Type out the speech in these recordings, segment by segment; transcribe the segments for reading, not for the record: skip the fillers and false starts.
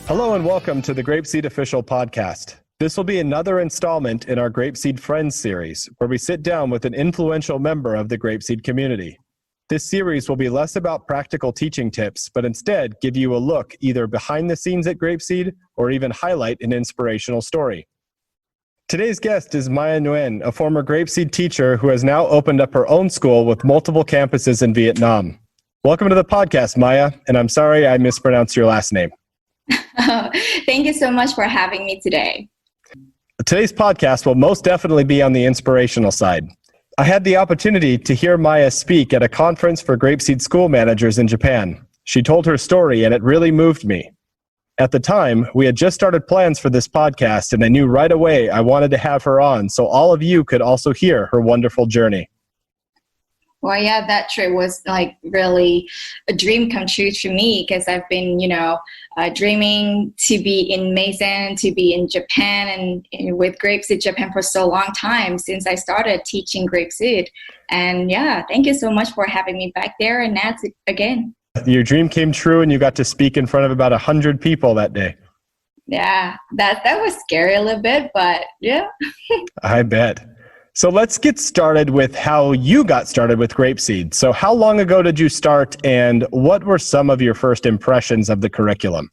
Hello and welcome to the GrapeSEED Official Podcast. This will be another installment in our GrapeSEED Friends series, where we sit down with an influential member of the GrapeSEED community. This series will be less about practical teaching tips, but instead give you a look either behind the scenes at GrapeSEED or even highlight an inspirational story. Today's guest is Maya Nguyen, a former GrapeSEED teacher who has now opened up her own school with multiple campuses in Vietnam. Welcome to the podcast, Maya, and I'm sorry I mispronounced your last name. Thank you so much for having me today. Today's podcast will most definitely be on the inspirational side. I had the opportunity to hear Maya speak at a conference for GrapeSEED school managers in Japan. She told her story and it really moved me. At the time, we had just started plans for this podcast and I knew right away I wanted to have her on so all of you could also hear her wonderful journey. Well, yeah, that trip was like really a dream come true to me because I've been, dreaming to be in Mason, to be in Japan and with GrapeSEED Japan for so long time since I started teaching GrapeSEED. And yeah, thank you so much for having me back there and that's it again. Your dream came true and you got to speak in front of about 100 people that day. Yeah, that was scary a little bit, but yeah. I bet. So let's get started with how you got started with GrapeSEED. So how long ago did you start and what were some of your first impressions of the curriculum?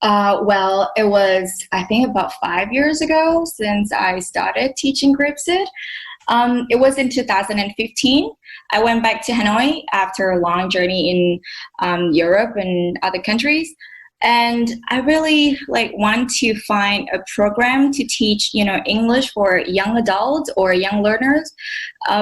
Well, it was, I think, about 5 years ago since I started teaching GrapeSEED. It was in 2015. I went back to Hanoi after a long journey in Europe and other countries. And I really want to find a program to teach, English for young adults or young learners,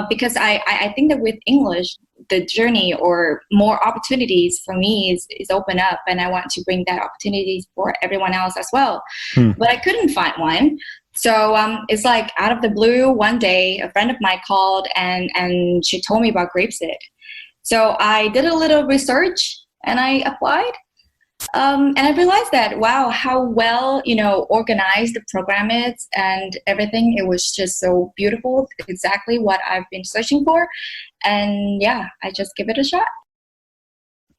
because I think that with English, the journey or more opportunities for me is open up, and I want to bring that opportunities for everyone else as well. But I couldn't find one. So it's like out of the blue, one day, a friend of mine called and she told me about GrapeSEED. So I did a little research and I applied. And I realized that, wow, how well, organized the program is and everything. It was just so beautiful, exactly what I've been searching for. And yeah, I just give it a shot.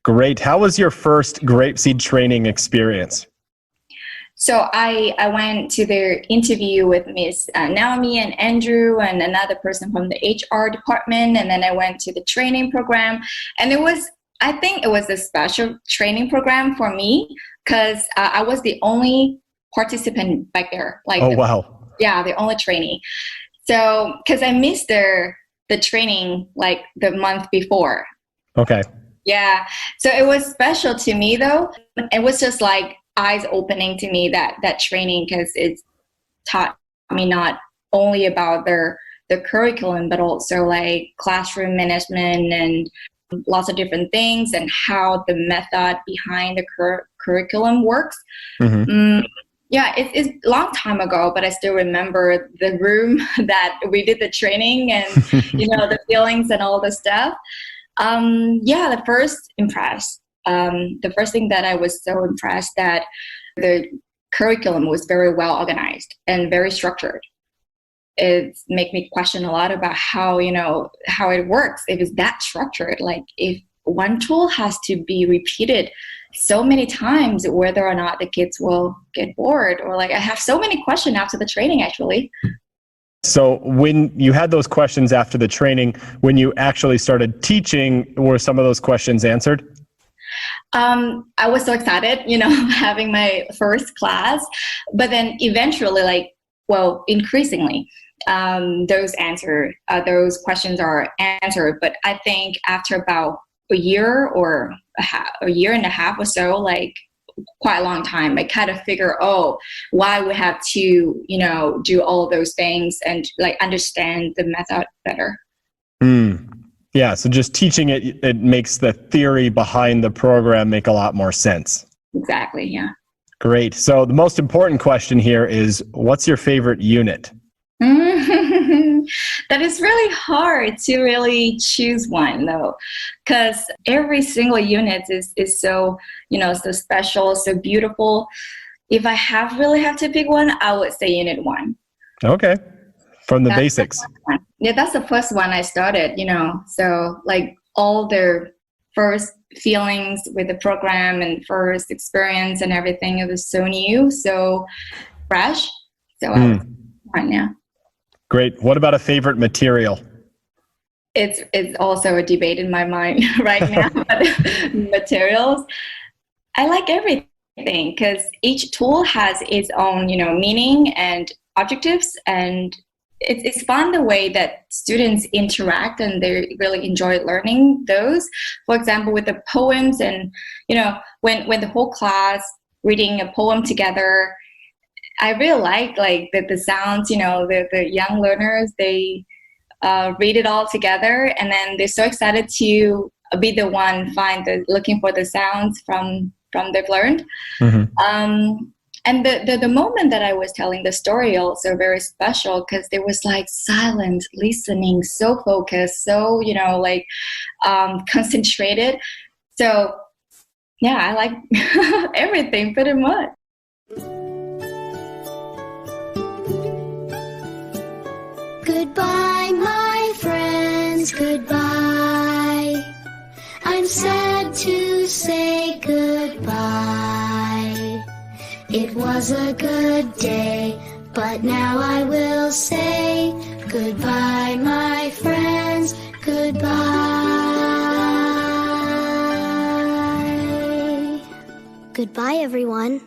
Great. How was your first GrapeSEED training experience? So I went to their interview with Miss Naomi and Andrew and another person from the HR department. And then I went to the training program. And I think it was a special training program for me because I was the only participant back there. Wow. Yeah, the only trainee. So, because I missed the training the month before. Okay. Yeah. So it was special to me though. It was just eyes opening to me that training because it taught me not only about the curriculum, but also classroom management and lots of different things and how the method behind the curriculum works. Mm-hmm. Yeah, it's a long time ago, but I still remember the room that we did the training and, the feelings and all the stuff. The first thing that I was so impressed that the curriculum was very well organized and very structured. It made me question a lot about how it works. If it's that structured, if one tool has to be repeated so many times, whether or not the kids will get bored or I have so many questions after the training actually. So when you had those questions after the training, when you actually started teaching, were some of those questions answered? I was so excited, having my first class, but then eventually increasingly, those questions are answered. But I think after about a year and a half or so, quite a long time, I kind of figure, why we have to, do all those things and understand the method better. Yeah. So just teaching it makes the theory behind the program make a lot more sense. Exactly. Yeah. Great. So the most important question here is, what's your favorite unit? That is really hard to really choose one though, because every single unit is so, so special, so beautiful. If I really have to pick one, I would say unit 1. Okay. From the basics. Yeah, that's the first one I started, so all the first feelings with the program and first experience and everything. It was so new, so fresh. So I was right now. Great. What about a favorite material? It's also a debate in my mind right now. But materials, I like everything because each tool has its own, meaning and objectives, and it's fun the way that students interact and they really enjoy learning those. For example, with the poems and, when the whole class reading a poem together, I really like the sounds, the young learners, they read it all together and then they're so excited to be the one looking for the sounds from they've learned. And the moment that I was telling the story also very special because there was silent listening, so focused, so concentrated. So yeah, I like everything pretty much. Goodbye, my friends, goodbye. I'm sad to say goodbye. It was a good day, but now I will say goodbye, my friends, goodbye. Goodbye, everyone.